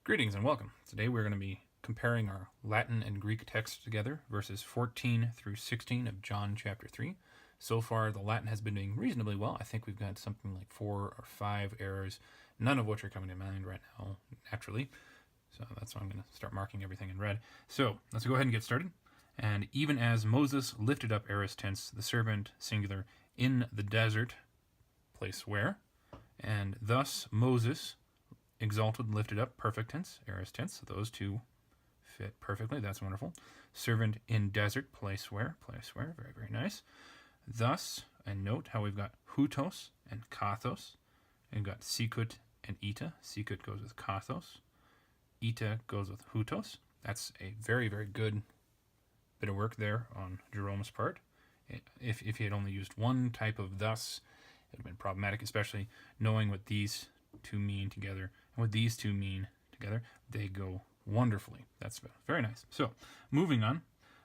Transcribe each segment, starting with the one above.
Greetings and welcome. Today we're going to be comparing our Latin and Greek texts together, verses 14 through 16 of John chapter 3. So far, the Latin has been doing reasonably well. I think we've got something like 4 or 5 errors, none of which are coming to mind right now, naturally. So that's why I'm going to start marking everything in red. So let's go ahead and get started. And even as Moses lifted up aorist tense, the servant singular, in the desert, place where, and thus Moses exalted, lifted up, perfect tense, aorist tense. So those two fit perfectly. That's wonderful. Servant in desert, place where, very, very nice. Thus, and note how we've got hutos and kathos. And we've got sikut and ita. Sikut goes with kathos. Ita goes with hutos. That's a very, very good bit of work there on Jerome's part. If he had only used one type of thus, it would have been problematic, especially knowing what these two mean together. And what these two mean together, they go wonderfully. That's very nice. So, moving on.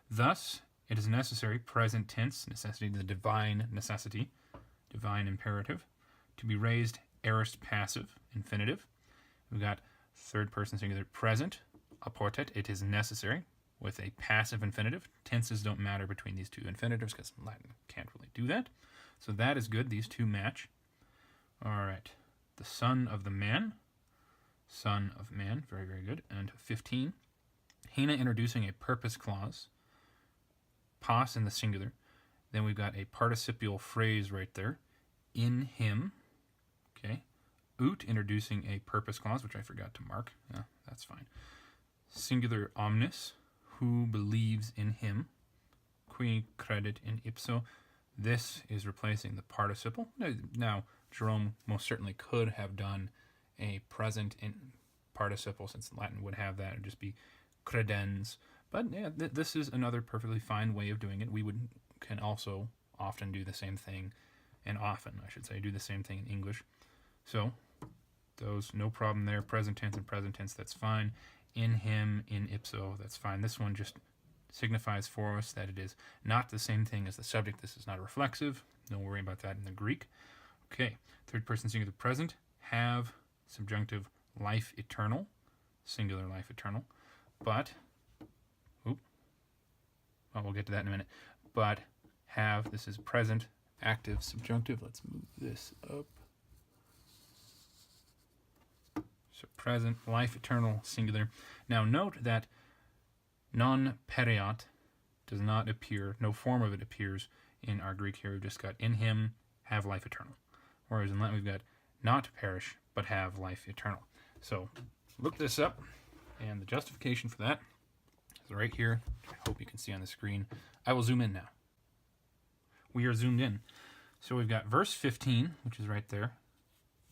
Thus, it is necessary, present tense, necessity, the divine necessity, divine imperative, to be raised aorist passive, infinitive. We've got third person singular present, apportet, it is necessary, with a passive infinitive. Tenses don't matter between these two infinitives because Latin can't really do that. So that is good. These two match. All right. The son of the man. Son of man. Very, very good. And 15. Hina introducing a purpose clause. Pas in the singular. Then we've got a participial phrase right there. In him. Okay. Ut introducing a purpose clause, which I forgot to mark. Yeah, that's fine. Singular omnis. Who believes in him. Qui credit in ipso. This is replacing the participle. Now, Jerome most certainly could have done a present in participle, since Latin would have that. It would just be credens. But yeah, this is another perfectly fine way of doing it. We can also often do the same thing, and often, I should say, do the same thing in English. So, those, no problem there. Present tense and present tense, that's fine. In him, in ipso, that's fine. This one just signifies for us that it is not the same thing as the subject. This is not a reflexive. Don't worry about that in the Greek. Okay, third person singular present. Have, subjunctive, life eternal. Singular life eternal. But, well, we'll get to that in a minute. But, have, this is present, active, subjunctive. Let's move this up. So present, life eternal, singular. Now note that non periot does not appear, no form of it appears in our Greek here. We've just got in him, have life eternal. Whereas in Latin we've got not perish, but have life eternal. So look this up, and the justification for that is right here. I hope you can see on the screen. I will zoom in now. We are zoomed in. So we've got verse 15, which is right there.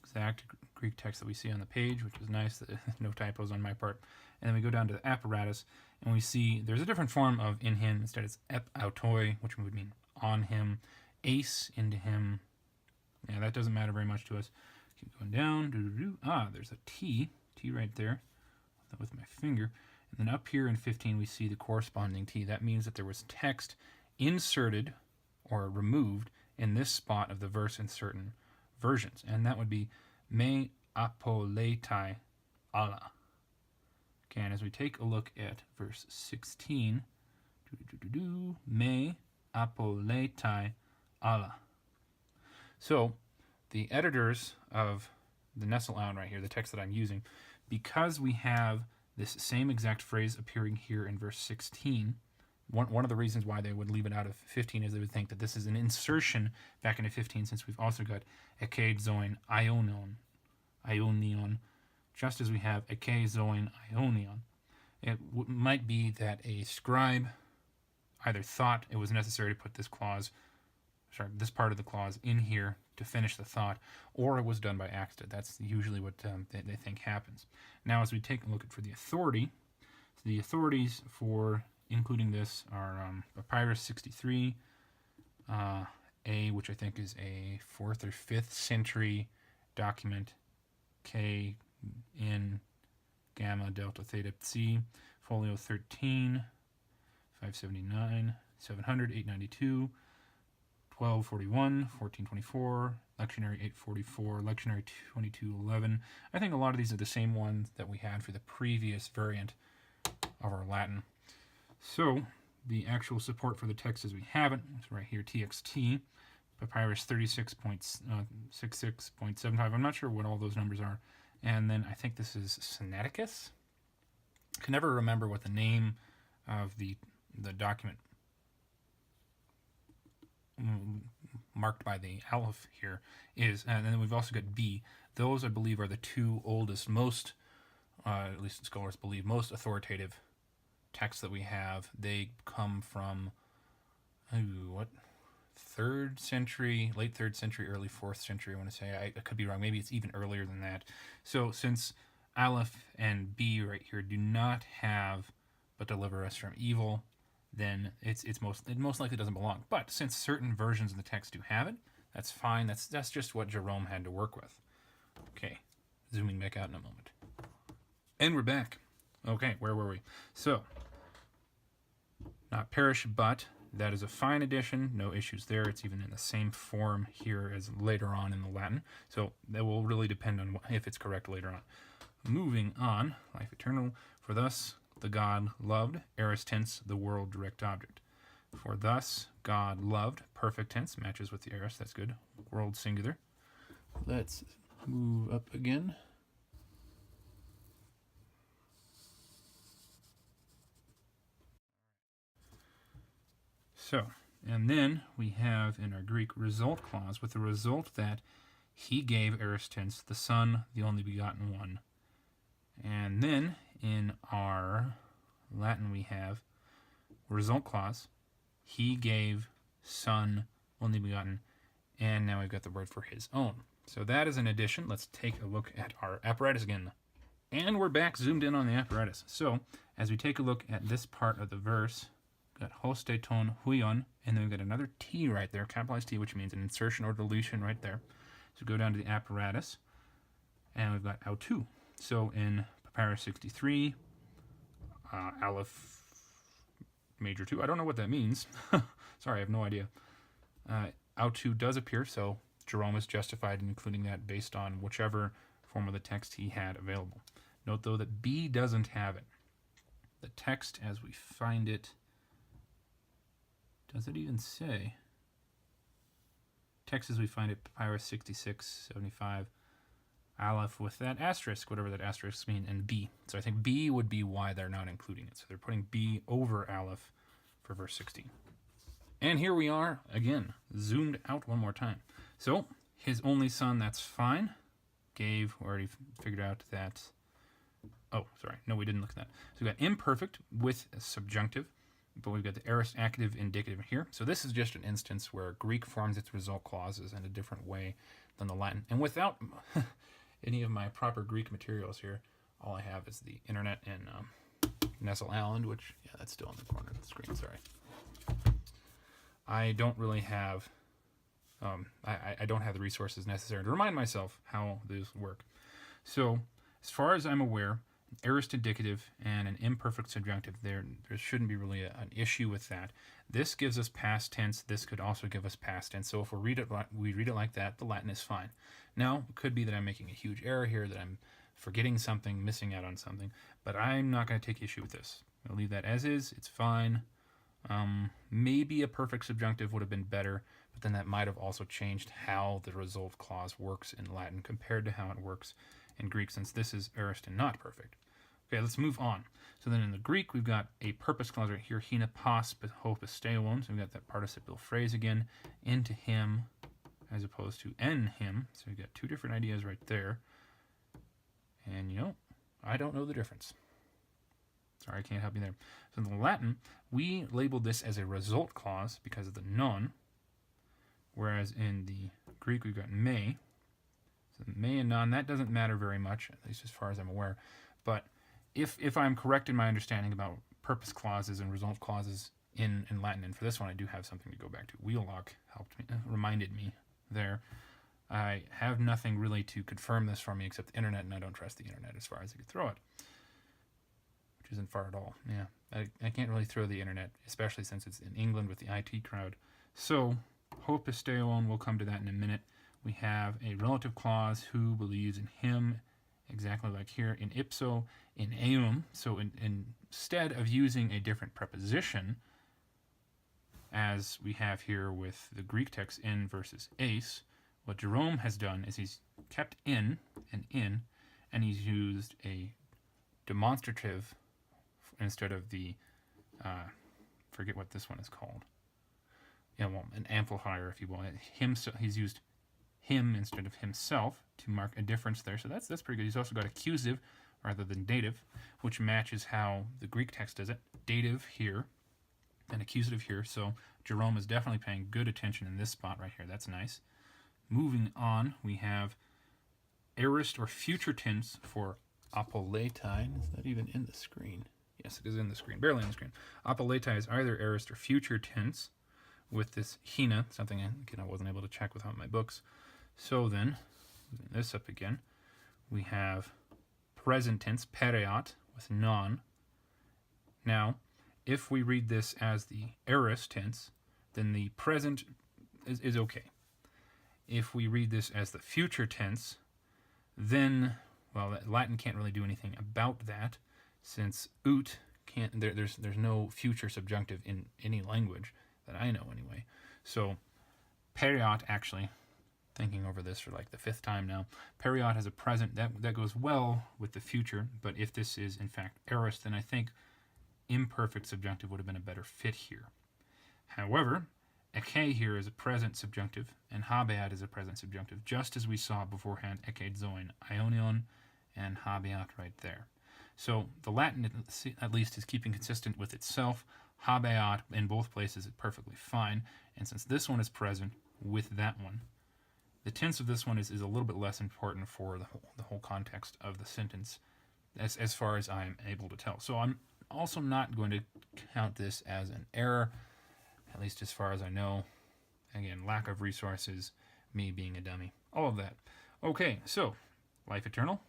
Exact Greek text that we see on the page, which is nice. No typos on my part. And then we go down to the apparatus, and we see there's a different form of in him. Instead, it's ep autoi, which would mean on him. Ace, into him. Yeah, that doesn't matter very much to us. Keep going down. There's a T. T right there with my finger. And then up here in 15, we see the corresponding T. That means that there was text inserted or removed in this spot of the verse in certain versions. And that would be me apoleitai alla. Okay, and as we take a look at verse 16, me apoleitai alla. So, the editors of the Nestle out right here, the text that I'm using, because we have this same exact phrase appearing here in verse 16, one of the reasons why they would leave it out of 15 is they would think that this is an insertion back into 15, since we've also got eke zoin ionion, just as we have eke zoin ionion. It might be that a scribe either thought it was necessary to put this this part of the clause in here to finish the thought, or it was done by accident. That's usually what they think happens. Now, as we take a look at for the authority, so the authorities for including this are Papyrus 63, which I think is a 4th or 5th century document, K in gamma delta theta psi, folio 13, 579, 700, 892, 1241, 1424, lectionary 844, lectionary 2211. I think a lot of these are the same ones that we had for the previous variant of our Latin. So the actual support for the text as we have it is right here, TXT, Papyrus 36.66.75. I'm not sure what all those numbers are. And then I think this is Sinaiticus. I can never remember what the name of the document marked by the aleph here is. And then we've also got B. Those, I believe, are the two oldest, most, at least scholars believe, most authoritative texts that we have. They come from, what? 3rd century, late 3rd century, early 4th century, I want to say. I could be wrong. Maybe it's even earlier than that. So since Aleph and B right here do not have "but deliver us from evil," then it most likely doesn't belong. But since certain versions of the text do have it, that's fine. That's just what Jerome had to work with. Okay, zooming back out in a moment. And we're back. Okay, where were we? So, not perish, but that is a fine addition. No issues there. It's even in the same form here as later on in the Latin. So that will really depend on if it's correct later on. Moving on, life eternal. For thus the God loved, aorist tense, the world direct object. For thus God loved, perfect tense, matches with the aorist. That's good. World singular. Let's move up again. So, and then we have in our Greek result clause with the result that he gave aorist tense the Son, the only begotten one. And then in our Latin we have result clause, he gave Son, only begotten, and now we've got the word for his own. So that is an addition. Let's take a look at our apparatus again. And we're back zoomed in on the apparatus. So as we take a look at this part of the verse, we've got hoste ton huion, and then we've got another T right there, capitalized T, which means an insertion or deletion right there. So go down to the apparatus, and we've got autu. So in Papyrus 63, Aleph major 2, I don't know what that means. Sorry, I have no idea. Autu does appear, so Jerome is justified in including that based on whichever form of the text he had available. Note, though, that B doesn't have it. The text as we find it, does it even say? Text as we find it, Papyrus 66, 75, Aleph with that asterisk, whatever that asterisk means, and B. So I think B would be why they're not including it. So they're putting B over Aleph for verse 16. And here we are, again, zoomed out one more time. So, his only son, that's fine. Gave, we already figured out that. Oh, sorry. No, we didn't look at that. So we've got imperfect with subjunctive, but we've got the aorist active indicative here. So this is just an instance where Greek forms its result clauses in a different way than the Latin. And without any of my proper Greek materials here, all I have is the internet and Nestle Island, which, yeah, that's still in the corner of the screen, sorry. I don't really have, I don't have the resources necessary to remind myself how these work. So, as far as I'm aware, aorist indicative and an imperfect subjunctive, there shouldn't be really an issue with that. This gives us past tense. This could also give us past tense. So if we read it like that, the Latin is fine. Now, it could be that I'm making a huge error here, that I'm forgetting something, missing out on something, but I'm not going to take issue with this. I'll leave that as is. It's fine. Maybe a perfect subjunctive would have been better, but then that might have also changed how the result clause works in Latin compared to how it works in Greek, since this is aorist and not perfect. Okay, let's move on. So then in the Greek, we've got a purpose clause right here, hina pas ho pisteon. So we've got that participial phrase again, into him, as opposed to en him. So we've got two different ideas right there. And, you know, I don't know the difference. Sorry, I can't help you there. So in the Latin, we labeled this as a result clause because of the non, whereas in the Greek, we've got may. So may and non, that doesn't matter very much, at least as far as I'm aware. But if I'm correct in my understanding about purpose clauses and result clauses in Latin, and for this one I do have something to go back to. Wheelock helped me, reminded me there. I have nothing really to confirm this for me except the internet, and I don't trust the internet as far as I could throw it. Which isn't far at all. Yeah, I can't really throw the internet, especially since it's in England with the IT crowd. So Hopisteo, and we'll come to that in a minute. We have a relative clause, who believes in him, exactly like here in ipso, in eum. So instead of using a different preposition, as we have here with the Greek text in versus eis, what Jerome has done is he's kept in and in, and he's used a demonstrative instead of the, forget what this one is called. Yeah, well, an amplifier, if you will. He's used him instead of himself to mark a difference there. So that's pretty good. He's also got accusative rather than dative, which matches how the Greek text does it. Dative here and accusative here. So Jerome is definitely paying good attention in this spot right here. That's nice. Moving on, we have aorist or future tense for apolletai. Is that even in the screen? Yes, it is in the screen, barely in the screen. Apolletai is either aorist or future tense with this hina, something I wasn't able to check without my books. So then, moving this up again, we have present tense, pereat, with non. Now, if we read this as the aorist tense, then the present is okay. If we read this as the future tense, then, well, Latin can't really do anything about that, since ut can't. There's no future subjunctive in any language that I know anyway. So pereat, actually, thinking over this for like the 5th time now, pereat has a present that goes well with the future, but if this is in fact aorist, then I think imperfect subjunctive would have been a better fit here. However, eke here is a present subjunctive, and habeat is a present subjunctive, just as we saw beforehand, eke zoin, ionion, and habeat right there. So the Latin, at least, is keeping consistent with itself. Habeat in both places is perfectly fine, and since this one is present with that one, the tense of this one is a little bit less important for the whole context of the sentence, as far as I'm able to tell. So I'm also not going to count this as an error, at least as far as I know. Again, lack of resources, me being a dummy, all of that. Okay, so life eternal,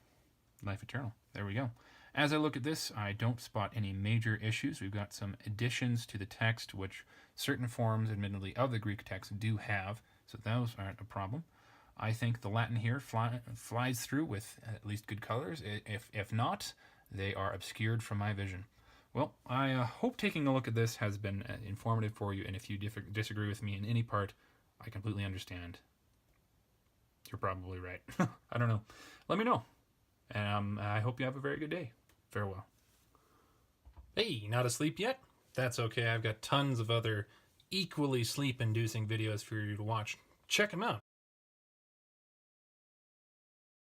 there we go. As I look at this, I don't spot any major issues. We've got some additions to the text, which certain forms, admittedly, of the Greek text do have, so those aren't a problem. I think the Latin here flies through with at least good colors. If not, they are obscured from my vision. Well, I hope taking a look at this has been informative for you, and if you disagree with me in any part, I completely understand. You're probably right. I don't know. Let me know. And I hope you have a very good day. Farewell. Hey, not asleep yet? That's okay. I've got tons of other equally sleep-inducing videos for you to watch. Check them out.